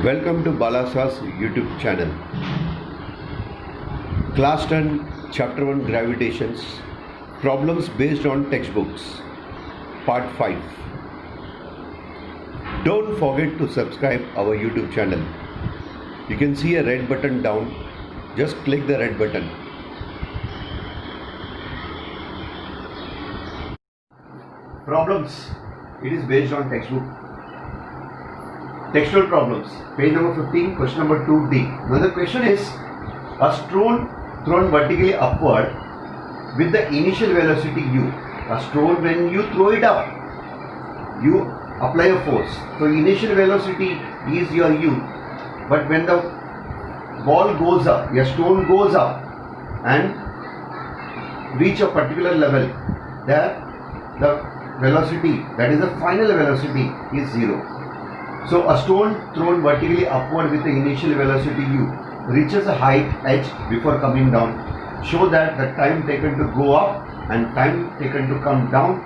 Welcome to Balasa's YouTube channel. Class 10, Chapter 1 Gravitations, Problems based on textbooks, Part 5. Don't forget to subscribe our YouTube channel. You can see a red button down. Just click the red button. Problems. It is based on textbook. Textual problems. Page number 15, question number 2D. Now the question is, a stone thrown vertically upward with the initial velocity u. A stone, when you throw it up, you apply a force. So initial velocity is your u. But when the ball goes up, your stone goes up and reach a particular level, there the velocity, that is the final velocity, is 0. So a stone thrown vertically upward with the initial velocity u reaches a height h before coming down. Show that the time taken to go up and time taken to come down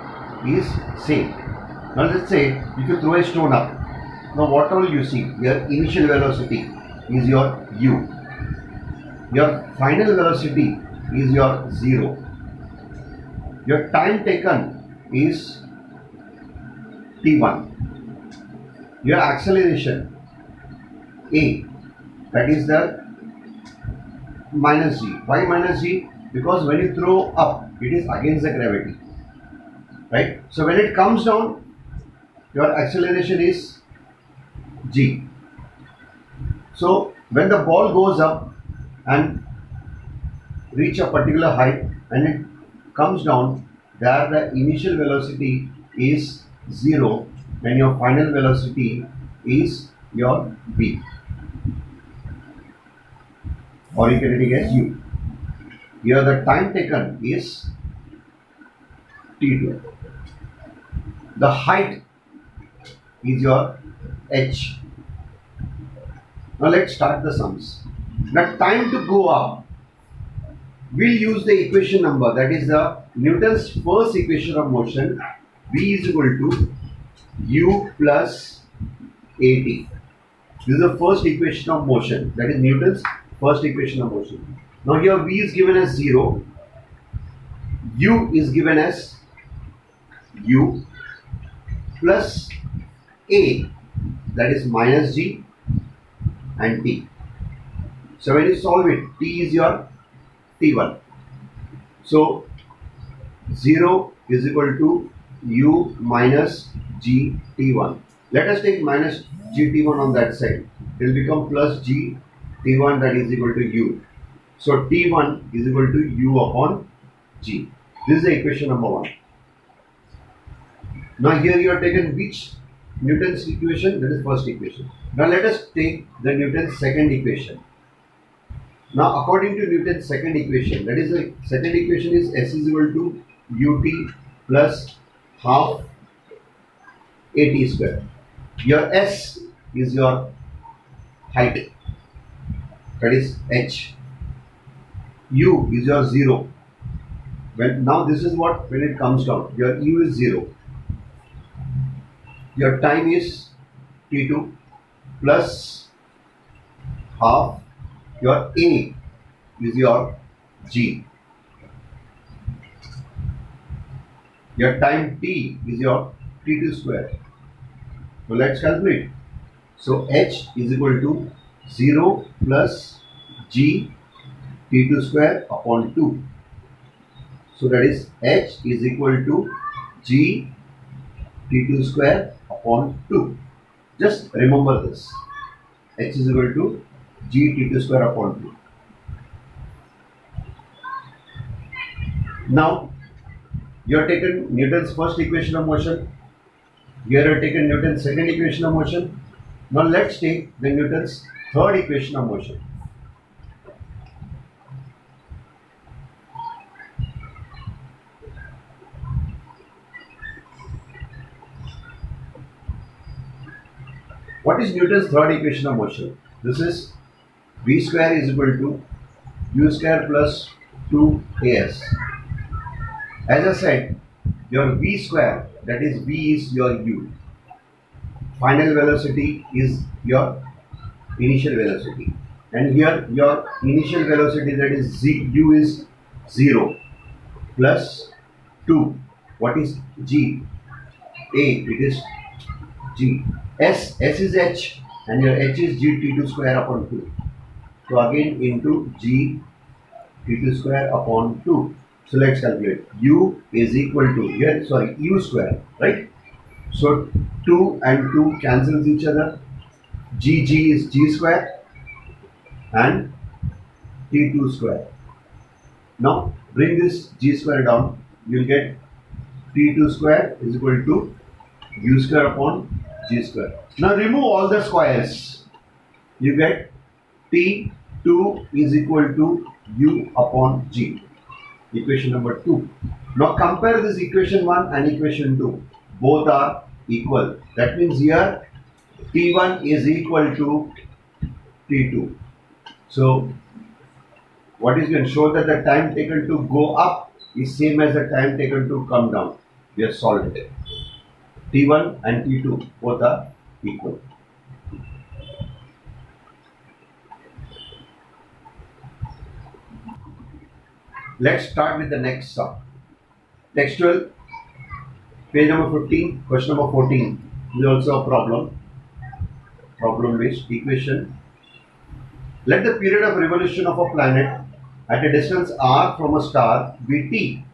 is same. Now let's say if you throw a stone up, now what all you see, your initial velocity is your u. Your final velocity is your 0. Your time taken is t1. Your acceleration a, that is the minus g. Why minus g? Because when you throw up, it is against the gravity, right? So when it comes down, your acceleration is g. So when the ball goes up and reach a particular height and it comes down, there the initial velocity is 0 and your final velocity is your v, or you can take as u. Here the time taken is t2. The height is your h. Now let's start the sums. Now time to go up, we'll use the equation number, that is the Newton's first equation of motion, v is equal to u plus at. This is the first equation of motion, that is Newton's first equation of motion. Now here v is given as 0, u is given as u plus a, that is minus g, and t. So when you solve it, t is your t1. So 0 is equal to u minus g t1. Let us take minus g t1 on that side. It will become plus g t1, that is equal to u. So t1 is equal to u upon g. This is the equation number 1. Now here you are taken which Newton's equation? That is first equation. Now let us take the Newton's second equation. Now according to Newton's second equation, that is the second equation is s is equal to ut plus half at square. Your s is your height, that is h. U is your 0. When now this is what, when it comes down, your u is 0. Your time is t2 plus half. Your a is your g. Your time t is your t2 square. So let's calculate. So h is equal to 0 plus g t2 square upon 2. So that is h is equal to g t2 square upon 2. Just remember this. H is equal to g t2 square upon 2. Now you have taken Newton's first equation of motion. Here you have taken Newton's second equation of motion. Now let's take the Newton's third equation of motion. What is Newton's third equation of motion? This is v square is equal to u square plus 2as. As I said, your v square, that is v is your u. Final velocity is your initial velocity, and here your initial velocity, that is u is 0 plus 2. What is g? A, it is g. S is h, and your h is g t2 square upon 2. So again into g t2 square upon 2. So let's calculate. U is equal to, here, sorry, u square, right? So 2 and 2 cancels each other. G is g square and t2 square. Now bring this g square down. You'll get t2 square is equal to u square upon g square. Now remove all the squares. You get t2 is equal to u upon g. Equation number 2. Now compare this equation 1 and equation 2. Both are equal. That means here t1 is equal to t2. So what is going to show that the time taken to go up is same as the time taken to come down. We have solved it. T1 and T2 both are equal. Let's start with the next sum. Textual, page number 15, question number 14 is also a problem. Problem-based equation. Let the period of revolution of a planet at a distance r from a star be t.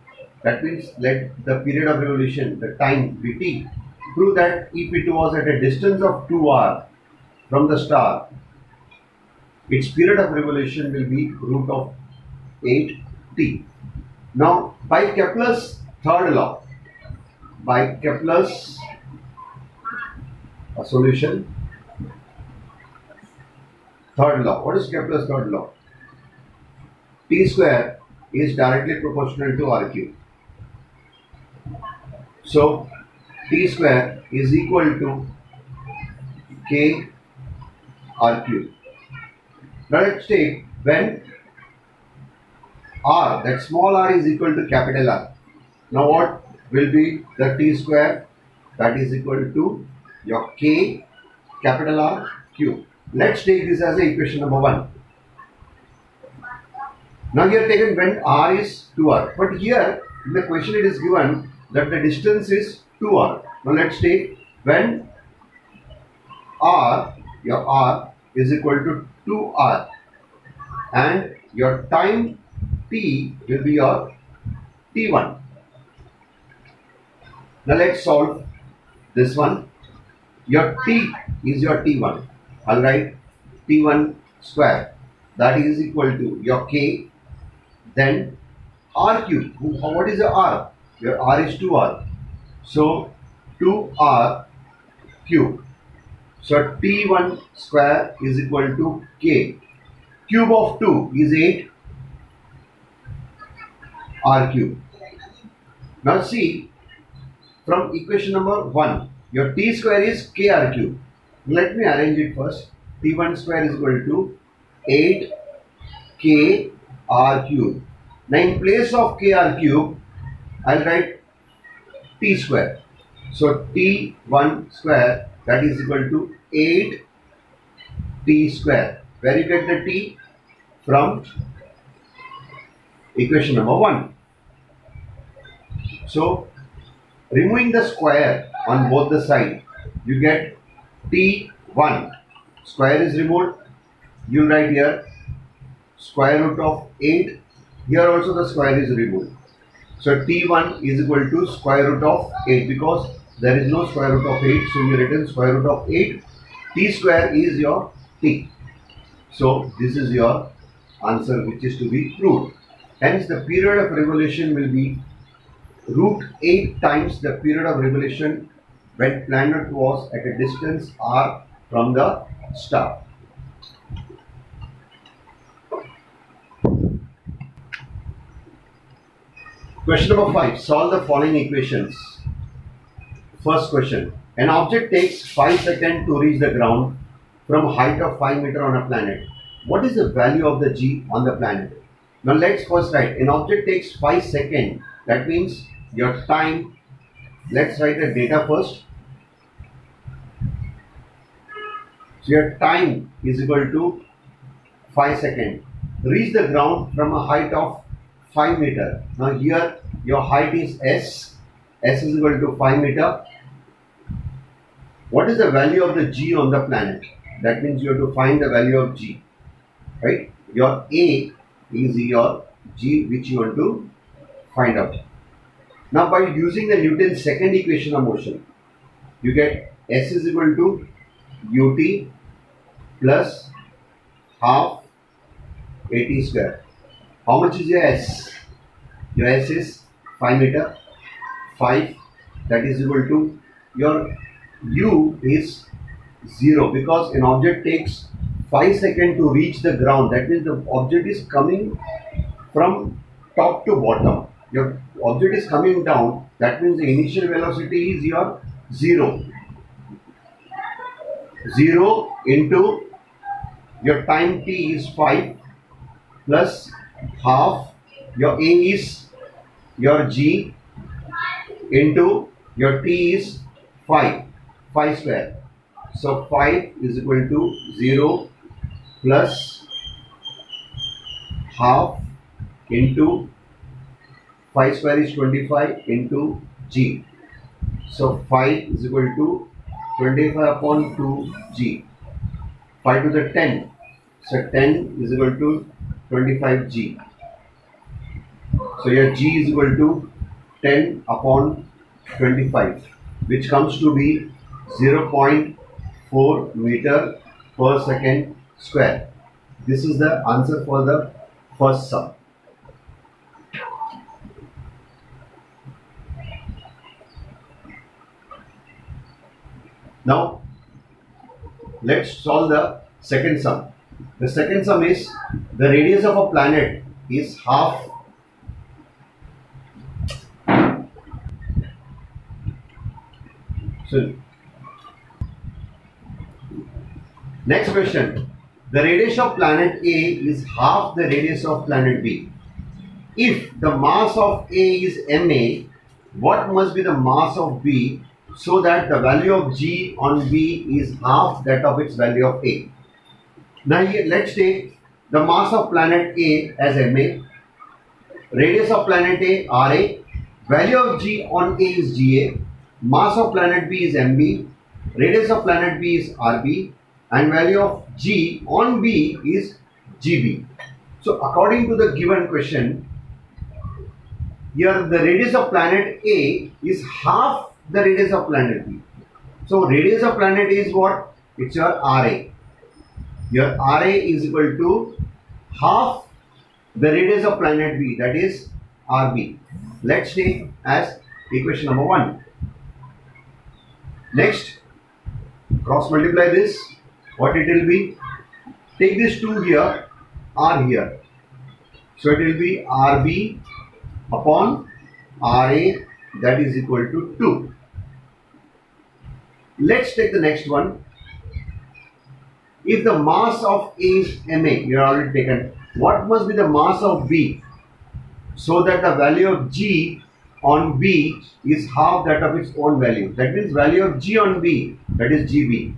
That means let the period of revolution, the time, be t. Prove that if it was at a distance of 2r from the star, its period of revolution will be root of 8t. Now, by Kepler's third law, by Kepler's solution, third law. What is Kepler's third law? T square is directly proportional to r cube. So T square is equal to k r cube. Now let's take when r, that small r, is equal to capital R. Now what will be the T square? That is equal to your k capital R cube. Let's take this as a equation number 1. Now here taken when r is 2r, but here in the question it is given that the distance is 2r. Now let's take when r, your r is equal to 2r, and your time t will be your t1. Now let's solve this one. Your t is your t1. Alright, t1 square, that is equal to your k, then r cube. What is the r? Your r is 2r. So 2r cube. So t1 square is equal to k. Cube of 2 is 8 r cube. Now see, from equation number 1, your t square is k r cube. Let me arrange it first. T1 square is equal to 8 k r cube. Now in place of k r cube, I'll write t square. So t1 square, that is equal to 8 t square. Where you get the t? From equation number 1. So removing the square on both the sides, you get t1. Square is removed. You write here square root of 8. Here also the square is removed. So t1 is equal to square root of 8, because there is no square root of 8. So you written square root of 8. T square is your t. So this is your answer, which is to be proved. Hence the period of revolution will be root 8 times the period of revolution when planet was at a distance r from the star. Question number 5. Solve the following equations. First question. An object takes 5 seconds to reach the ground from a height of 5 meters on a planet. What is the value of the g on the planet? Now let's first write. An object takes 5 seconds. That means your time. Let's write the data first. So your time is equal to 5 seconds. Reach the ground from a height of 5 meter. Now here your height is S. S is equal to 5 meter. What is the value of the G on the planet? That means you have to find the value of G. Right? Your A is your G which you want to find out. Now by using the Newton's second equation of motion, you get S is equal to ut plus half at square. How much is your S? Your S is 5 meter. 5, that is equal to your U is 0 because an object takes 5 seconds to reach the ground. That means the object is coming from top to bottom. Your object is coming down. That means the initial velocity is your 0. 0 into your time t is 5 plus half your A is your G into your t is 5 square. So 5 is equal to 0 plus half into 5 square is 25 into G. So 5 is equal to 25 upon 2G. 5 to the 10. So 10 is equal to 25G. So your G is equal to 10 upon 25, which comes to be 0.4 meter per second square. This is the answer for the first sum. Now let's solve the second sum. The second sum is the radius of a planet is half next question. The radius of planet A is half the radius of planet B. If the mass of A is ma, what must be the mass of B so that the value of G on B is half that of its value of A? Now here let's take the mass of planet A as ma, radius of planet A Ra, value of G on A is Ga, mass of planet B is Mb, radius of planet B is Rb, and value of G on B is Gb. So according to the given question, here the radius of planet A is half the radius of planet B. So radius of planet A is what? It's your Ra. Your Ra is equal to half the radius of planet B, that is Rb. Let's take as equation number 1. Next, cross multiply this. What it will be? Take this 2 here, R here. So it will be Rb upon Ra, that is equal to 2. Let's take the next one. If the mass of A is ma, you are already taken, what must be the mass of B so that the value of G on B is half that of its own value? That means value of G on B, that is Gb,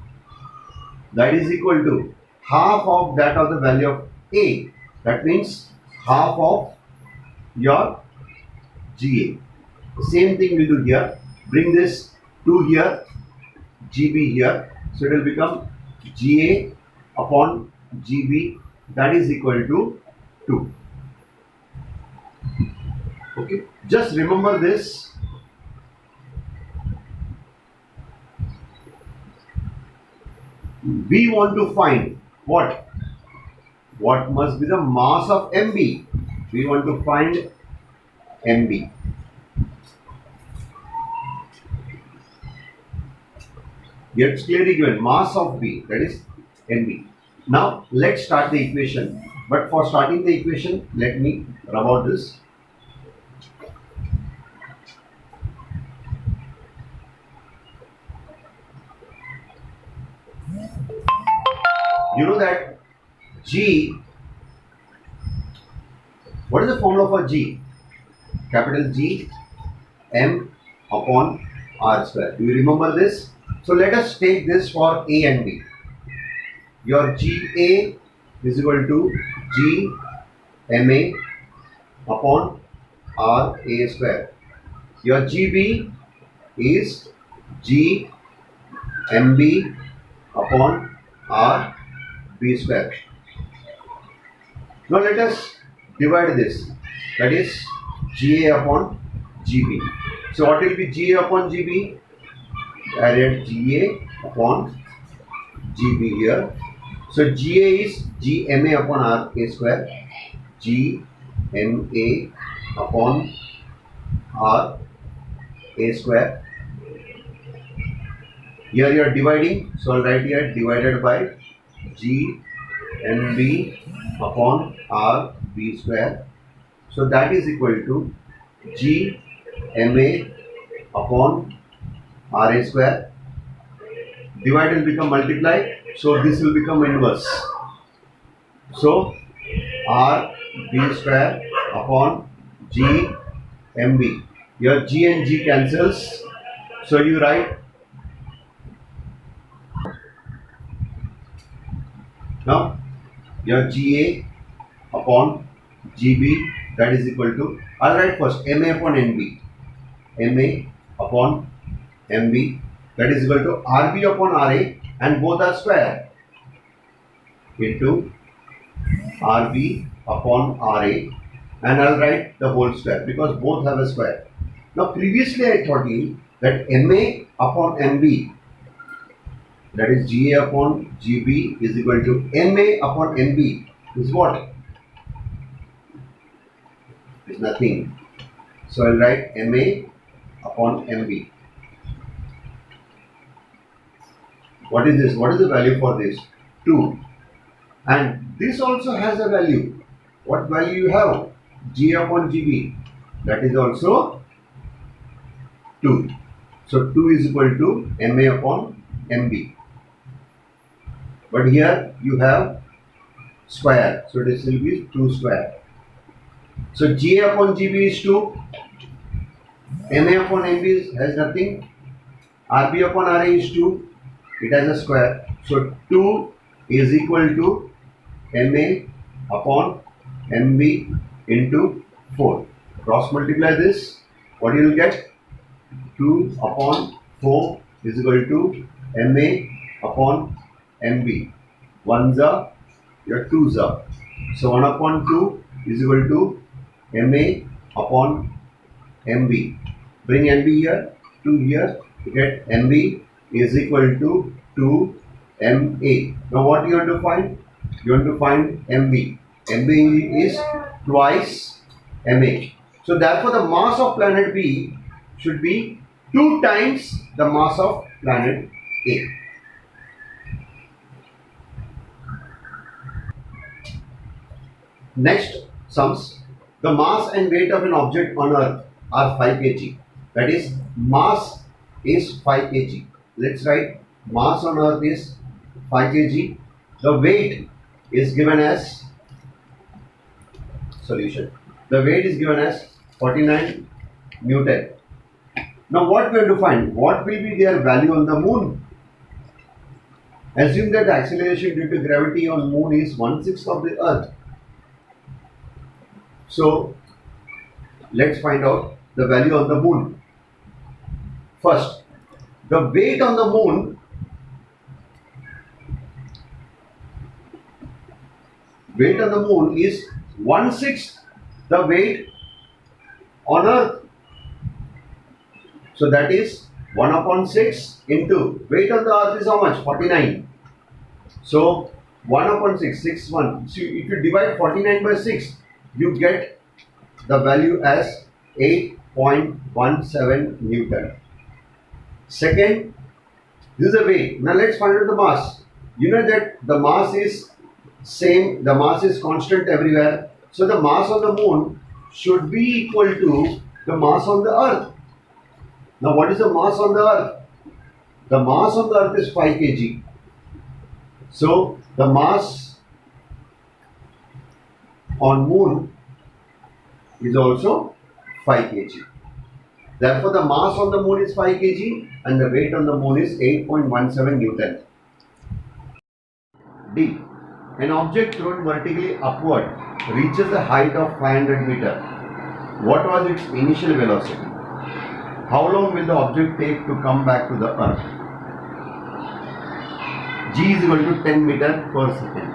that is equal to half of that of the value of A. That means half of your Ga. The same thing we will do here. Bring this 2 here, Gb here. So it will become Ga upon Gb, that is equal to 2. Okay. Just remember this. We want to find what? What must be the mass of Mb? We want to find Mb. Here it's clearly given mass of B, that is Mb. Now let's start the equation. But for starting the equation, let me rub out this. You know that G, what is the formula for G? Capital G M upon R square. Do you remember this? So let us take this for A and B. your GA is equal to GMA upon RA square. Your GB is GMB upon RB square. Now let us divide this. That is GA upon GB. So what will be GA upon GB? Add GA upon GB here. So GA is GMA upon RA square. GMA upon RA square. Here you are dividing. So I'll write here divided by GMB upon RB square. So that is equal to GMA upon RA square. Divide will become multiply. So this will become inverse. So RB square upon GMB. Your G and G cancels. So you write. Now your GA upon GB, that is equal to, I'll write first MA upon NB. MA upon MB, that is equal to RB upon RA, and both are square, into RB upon RA, and I'll write the whole square because both have a square. Now previously I taught you that MA upon MB, that is GA upon GB, is equal to MA upon MB is what? Is nothing. So I'll write MA upon MB. What is this? What is the value for this? 2. And this also has a value. What value you have? G upon GB. That is also 2. So 2 is equal to MA upon MB. But here you have square. So this will be 2 square. So GA upon GB is 2. MA upon MB has nothing. RB upon RA is 2. It has a square. So 2 is equal to MA upon MB into 4. Cross multiply this. What you will get? 2 upon 4 is equal to MA upon MB. 1s are, your 2s are. So 1 upon 2 is equal to MA upon MB. Bring MB here, 2 here. You get MB is equal to 2 MA. Now what you want to find? You want to find MB. MB is twice MA. So therefore the mass of planet B should be 2 times the mass of planet A. Next sums. The mass and weight of an object on Earth are 5 kg. That is, mass is 5 kg. Let's write mass on Earth is 5 kg. The weight is given as solution. The weight is given as 49 Newton. Now what we have to find? What will be their value on the moon? Assume that the acceleration due to gravity on moon is 1/6 of the Earth. So let's find out the value on the moon. First, the weight on the moon is 1/6 the weight on Earth. So that is 1 upon 6 into weight on the Earth is how much? 49. So 1 upon 6, 6 1. So if you divide 49 by 6, you get the value as 8.17 Newton. Second, this is the weight. Now let's find out the mass. You know that the mass is same, the mass is constant everywhere. So the mass on the moon should be equal to the mass on the Earth. Now what is the mass on the Earth? The mass on the Earth is 5 kg. So the mass on moon is also 5 kg. Therefore the mass on the moon is 5 kg and the weight on the moon is 8.17 Newton. D. An object thrown vertically upward reaches a height of 500 meter. What was its initial velocity? How long will the object take to come back to the earth? G is equal to 10 meter per second.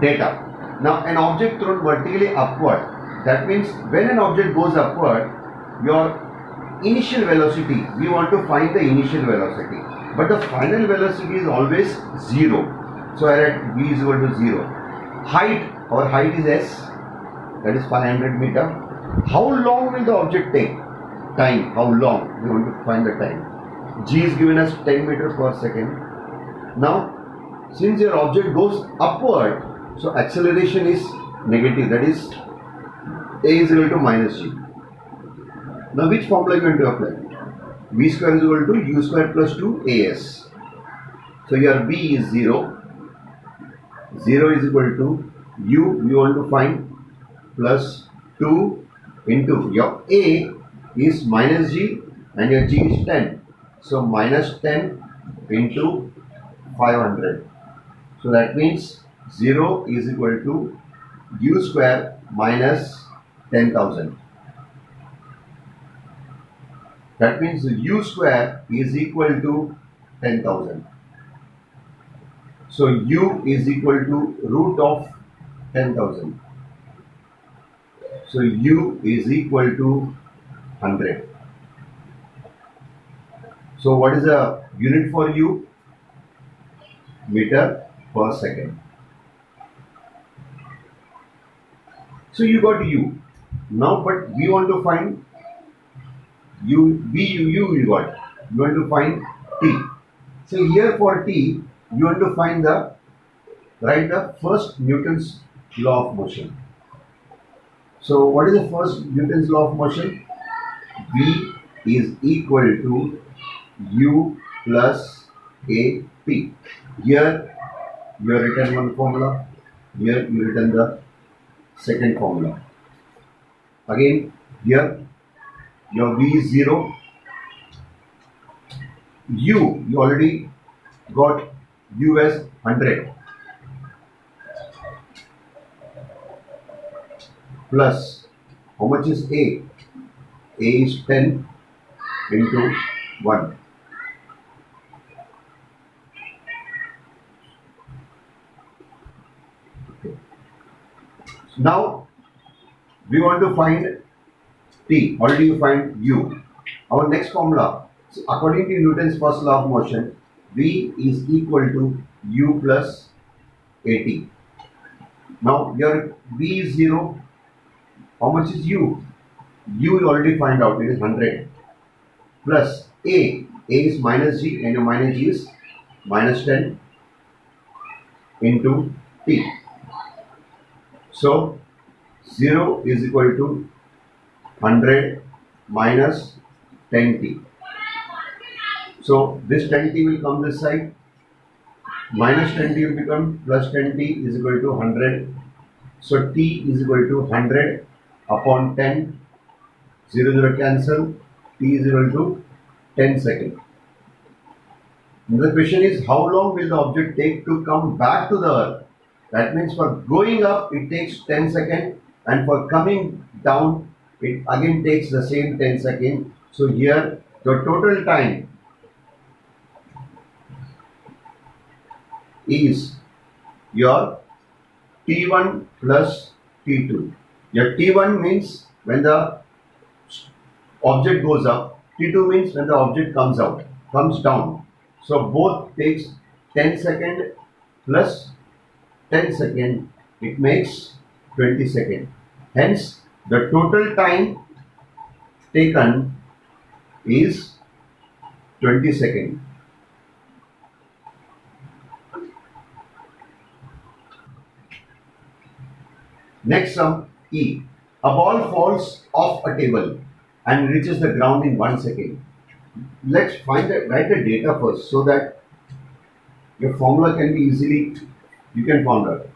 Data. Now an object thrown vertically upward, that means when an object goes upward, your initial velocity, we want to find the initial velocity, but the final velocity is always 0. So I write V is equal to 0. Height, our height is S, that is 500 meter. How long will the object take? Time, how long? We want to find the time. G is given as 10 meters per second. Now, since your object goes upward, so acceleration is negative, that is A is equal to minus G. Now which formula are you going to apply? V square is equal to U square plus 2AS. So your V is 0. 0 is equal to U, we want to find, plus 2 into your A is minus G and your G is 10. So minus 10 into 500. So that means 0 is equal to U square minus 10,000. That means U square is equal to 10,000. So U is equal to root of 10,000. So U is equal to 100. So what is the unit for U? Meter per second. So you got U. Now but we want to find U, V, U you got. You want to find T. So here for T, you want to find the, write the first Newton's law of motion. So what is the first Newton's law of motion? V is equal to U plus AP. Here you have written one formula, here you written the second formula. Again here your V is 0. U, you already got U as 100 plus how much is A? A is 10 into 1. Okay. Now we want to find T. Already you find U. Our next formula, so according to Newton's first law of motion, V is equal to U plus AT. Now your V is 0. How much is U? U you already find out, it is 100 plus A. A is minus G and your minus G is minus 10 into T. So 0 is equal to 100 minus 10T. So this 10T will come this side, minus 10T will become plus 10T is equal to 100. So T is equal to 100 upon 10, 0 0 cancel, T is equal to 10 seconds. Now the question is, how long will the object take to come back to the earth? That means for going up it takes 10 seconds and for coming down it again takes the same 10 seconds. So here the total time is your T1 plus T2. Your T1 means when the object goes up, T2 means when the object comes down. So both takes 10 seconds plus 10 seconds, it makes 20 seconds. Hence, the total time taken is 20 seconds. Next sum, E. A ball falls off a table and reaches the ground in 1 second. Let's write the data first so that your formula can be easily, you can find out.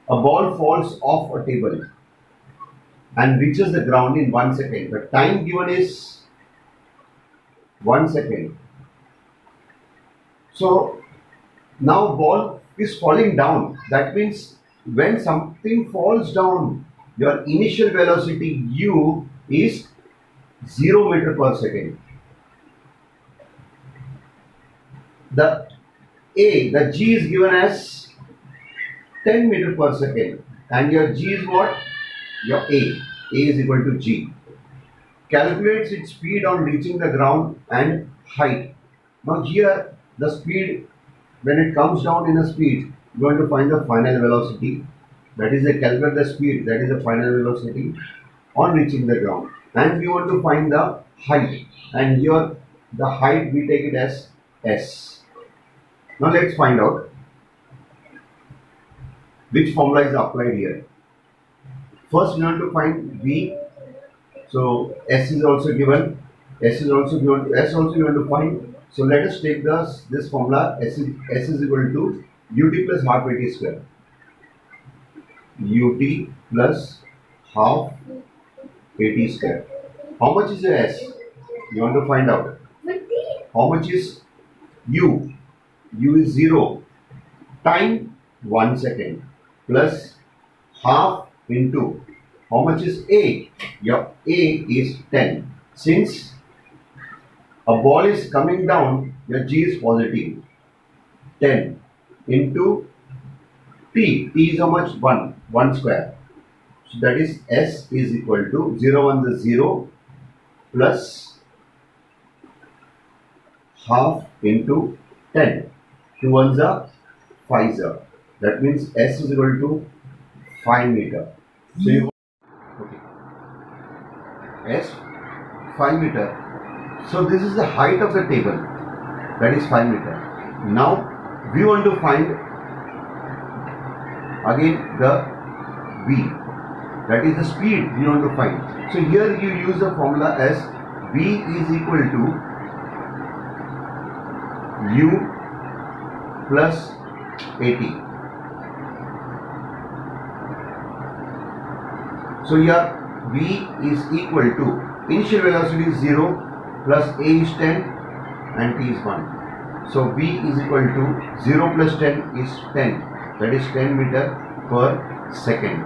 A ball falls off a table and reaches the ground in 1 second. The time given is 1 second. So Now ball is falling down. That means when something falls down, your initial velocity u is 0 meter per second. The the g is given as 10 meter per second, and your g is what? Your a is equal to g. Calculates its speed on reaching the ground and height. Now here the speed, when it comes down in a speed, you are going to find the final velocity. That is, calculate the speed, that is the final velocity on reaching the ground. And we want to find the height. And here the height we take it as s. Now let's find out which formula is applied here. First we want to find v. So s is also given. S is also given. S also we want to find. So let us take this formula. S is equal to ut plus half at square. Ut plus half at square. How much is the s? You want to find out. How much is u? U is 0 time 1 second plus half into how much is a? Your a is 10. Since a ball is coming down, your g is positive. 10 into t. T is how much? 1 square. So that is s is equal to 0 1 is 0 plus half into 10. 2 ones are 5 are. That means s is equal to 5 meter. So you s 5 meter. So this is the height of the table. That is 5 meter. Now we want to find again the v. That is the speed we want to find. So here you use the formula as v is equal to u plus at. So here v is equal to initial velocity is 0 plus a is 10 and t is 1. So v is equal to 0 plus 10 is 10. That is 10 meter per second.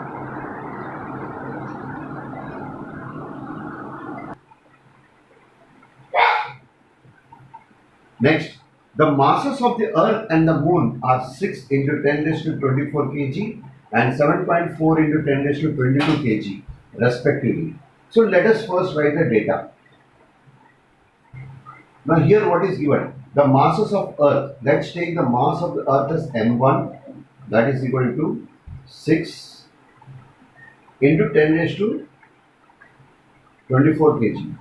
Next, the masses of the earth and the moon are 6 into 10 raised to 24 kg and 7.4 into 10 raised to 22 kg respectively. So let us first write the data. Now here what is given? The masses of earth. Let's take the mass of the earth as m1, that is equal to 6 into 10 raised to 24 kg.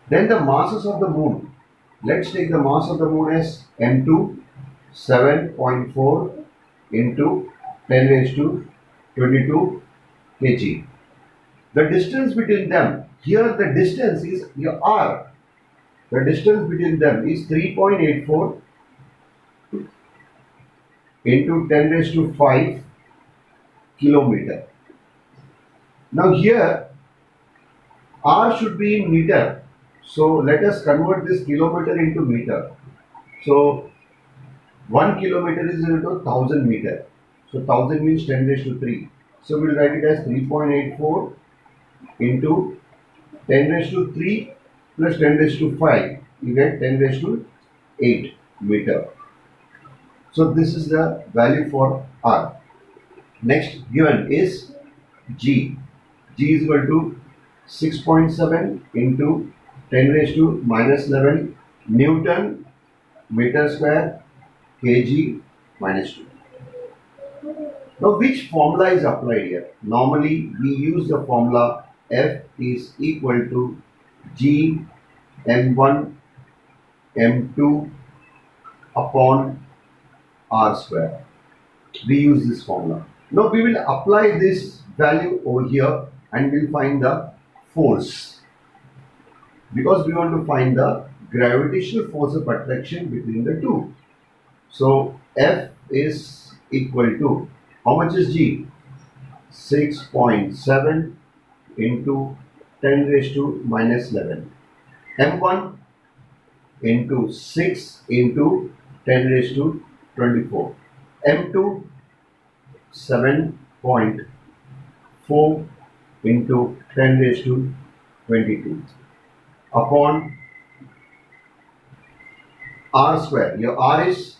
Then the masses of the moon. Let's take the mass of the moon as m2, 7.4 into 10 raised to 22 kg. The distance between them, here the distance is your r. The distance between them is 3.84 into 10 raised to 5 kilometer. Now here r should be in meter. So let us convert this kilometer into meter. So 1 kilometer is equal to 1000 meter. So 1000 means 10 raised to 3. So we will write it as 3.84 into 10 raised to 3 plus 10 raised to 5. You get 10 raised to 8 meter. So this is the value for R. Next given is G. G is equal to 6.7 into 10 raised to minus 11 Newton meter square kg minus 2. Now which formula is applied here? Normally we use the formula F is equal to G m1 m2 upon r square. We use this formula. Now we will apply this value over here and we'll find the force, because we want to find the gravitational force of attraction between the two. So F is equal to, how much is G? 6.7 into 10 raised to minus 11. M1 into 6 into 10 raised to 24. M2 7.4 into 10 raised to 22 upon R square. Your R is,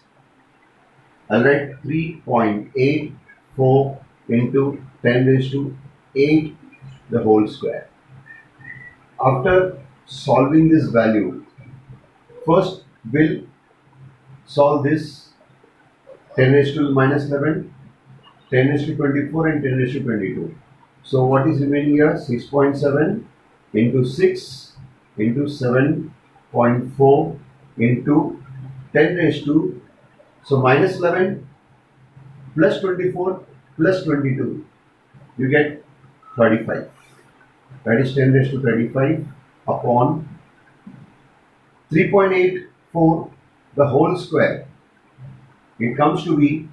I'll write 3.84 into 10 raised to 8 the whole square. After solving this value, first we'll solve this 10 raised to minus 11, 10 raised to 24 and 10 raised to 22. So what is remaining here? 6.7 into 6 into 7.4 into 10 raised to, so minus 11 plus 24 plus 22, you get 35. That is 10 raised to 35 upon 3.84 the whole square. It comes to be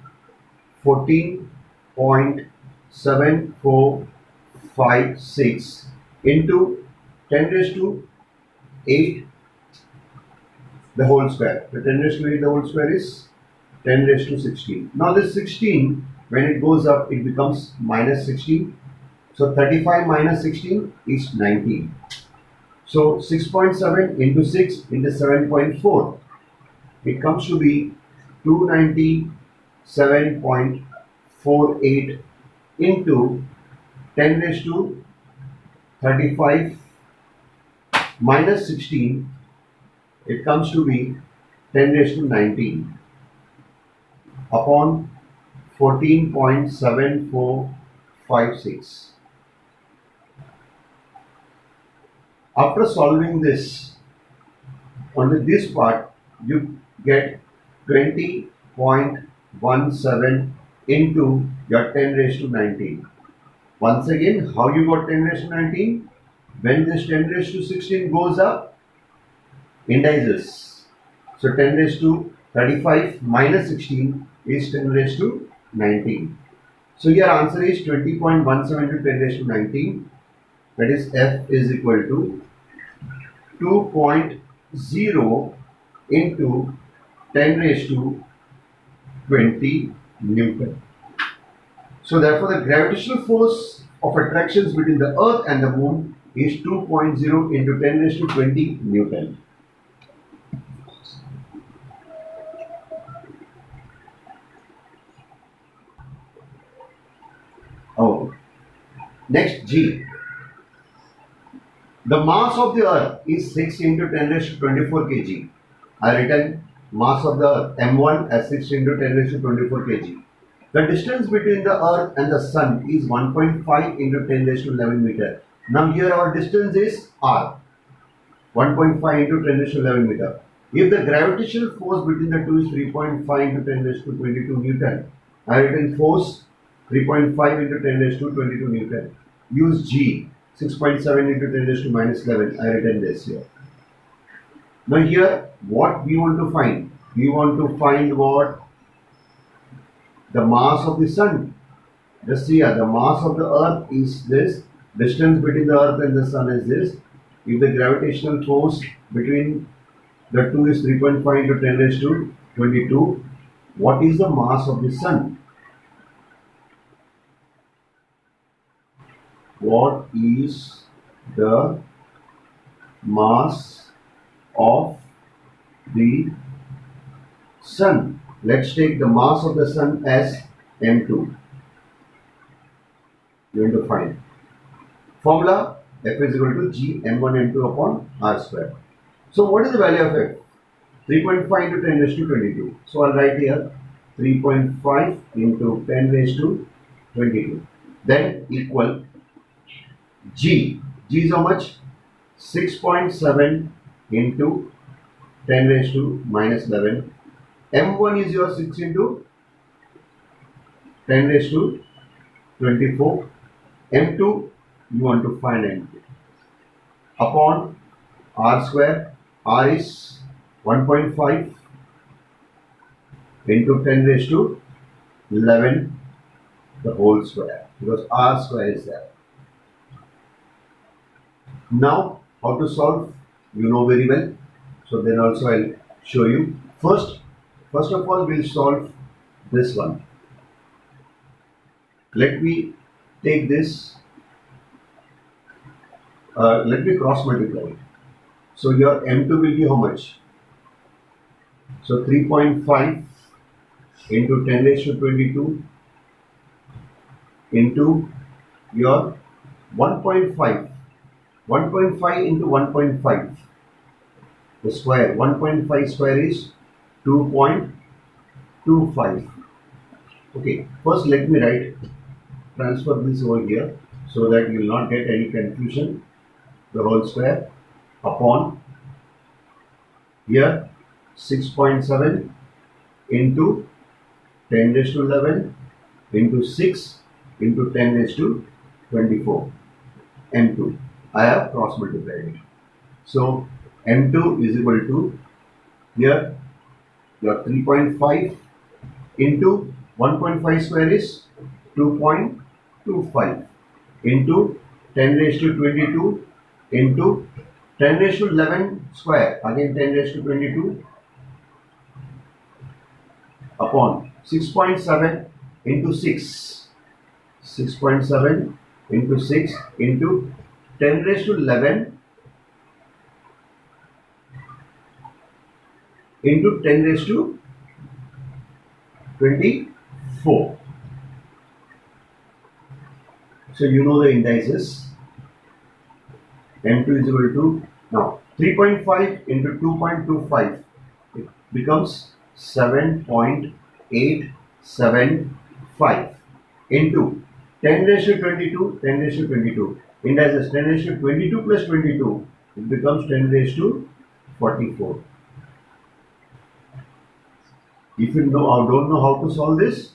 14.7456 into 10 raised to 8 the whole square. The 10 raised to 8 the whole square is 10 raised to 16. Now this 16, when it goes up, it becomes minus 16. So 35 minus 16 is 19. So 6.7 into 6 into 7.4. It comes to be 297.48 into 10 raised to 35 minus 16. It comes to be 10 raised to 19 upon 14.7456. After solving this, on this part, you get 20.17 into your 10 raised to 19. Once again, how you got 10 raised to 19? When this 10 raised to 16 goes up, indices. So 10 raised to 35 minus 16 is 10 raised to 19. So your answer is 20.17 to 10 raised to 19. That is F is equal to 2.0 into 10 raised to 20 Newton. So therefore the gravitational force of attractions between the earth and the moon is 2.0 into 10 raised to 20 Newton. Oh, next G. The mass of the earth is 6 into 10 raised to 24 kg. I written mass of the earth M1 as 6 into 10 raised to 24 kg. The distance between the earth and the sun is 1.5 into 10 raised to 11 meter. Now here our distance is R. 1.5 into 10 raised to 11 meter. If the gravitational force between the two is 3.5 into 10 raised to 22 Newton, I written force 3.5 into 10 raised to 22 Newton. Use G. 6.7 into 10 raised to minus 11. I written this here. Now here, what we want to find? We want to find what? The mass of the sun. Just see here, the mass of the earth is this. Distance between the earth and the sun is this. If the gravitational force between the two is 3.5 into 10 raised to 22, what is the mass of the sun? What is the mass of the sun? Let's take the mass of the sun as M2. You want to find. Formula F is equal to G M1 M2 upon R square. So what is the value of F? 3.5 into 10 raised to 22. So I'll write here 3.5 into 10 raised to 22. Then equal G. G is how much? 6.7 into 10 raised to minus 11. M1 is your 6 into 10 raised to 24. M2 you want to find M2 upon R square. R is 1.5 into 10 raised to 11 the whole square, because R square is there. Now how to solve, you know very well. So then also I'll show you. First of all, we'll solve this one. Let me take this, let me cross multiply it. So your M2 will be how much? So 3.5 into 10 raised to 22 into your 1.5. 1.5 into 1.5. The square. 1.5 square is 2.25. Okay, first let me transfer this over here so that you will not get any confusion. The whole square upon here 6.7 into 10 raised to 11 into 6 into 10 raised to 24. M2. I have cross multiplied it. So M2 is equal to here your 3.5 into 1.5 square is 2.25 into 10 raised to 22 into 10 raised to 11 square, again 10 raised to 22 upon 6.7 into 6. 6.7 into 6 into 10 raised to 11 into 10 raised to 24. So you know the indices. M2 is equal to, now 3.5 into 2.25, it becomes 7.875 into 10 raised to 22, 10 raised to 22. Indices 10 raised to 22 plus 22, it becomes 10 raised to 44. If you don't know how to solve this,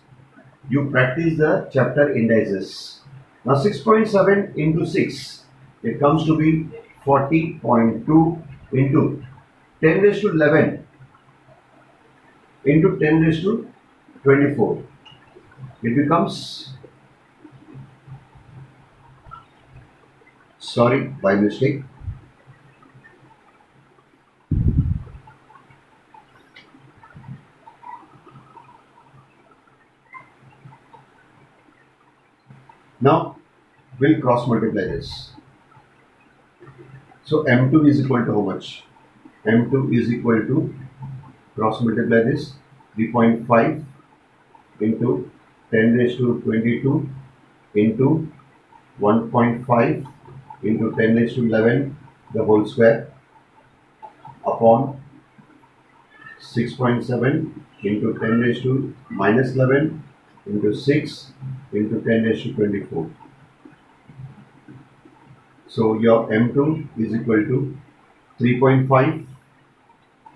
you practice the chapter indices. Now 6.7 into 6, it comes to be 40.2 into 10 raised to 11 into 10 raised to 24. It becomes, sorry, by mistake. Now we'll cross multiply this. So M2 is equal to how much? M2 is equal to, cross multiply this, 3.5 into 10 raised to 22 into 1.5 into 10 raised to 11 the whole square upon 6.7 into 10 raised to minus 11 into 6 into 10 raised to 24. So your M2 is equal to 3.5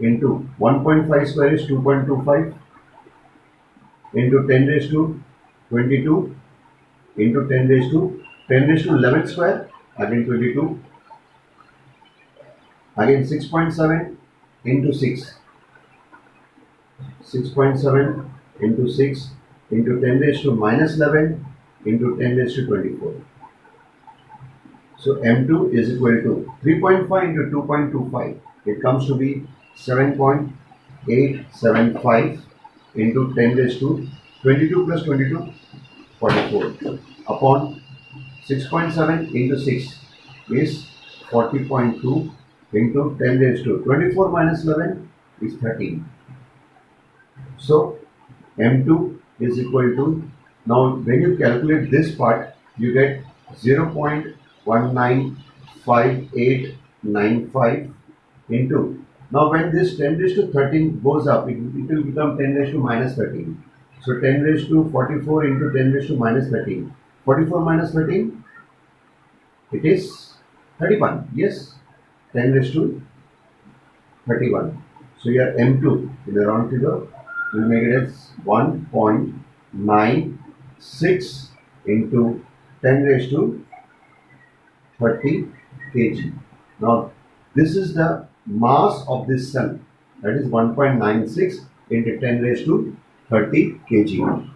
into 1.5 square is 2.25 into 10 raised to 22 into 10 raised to 11 square, again 22, again 6.7 into 6, 6.7 into 6 into 10 raised to minus 11 into 10 raised to 24. So M2 is equal to 3.5 into 2.25. It comes to be 7.875 into 10 raised to 22 plus 22, 44 upon 6.7 into 6 is 40.2 into 10 raised to 24 minus 11 is 13. So M2 is equal to, now when you calculate this part, you get 0.195895 into, now when this 10 raised to 13 goes up, it will become 10 raised to minus 13. So 10 raised to 44 into 10 raised to minus 13. 44 minus 13, it is 31. Yes, 10 raised to 31. So your M2 in the round figure will make it as 1.96 into 10 raised to 30 kg. Now this is the mass of this cell, that is 1.96 into 10 raised to 30 kg.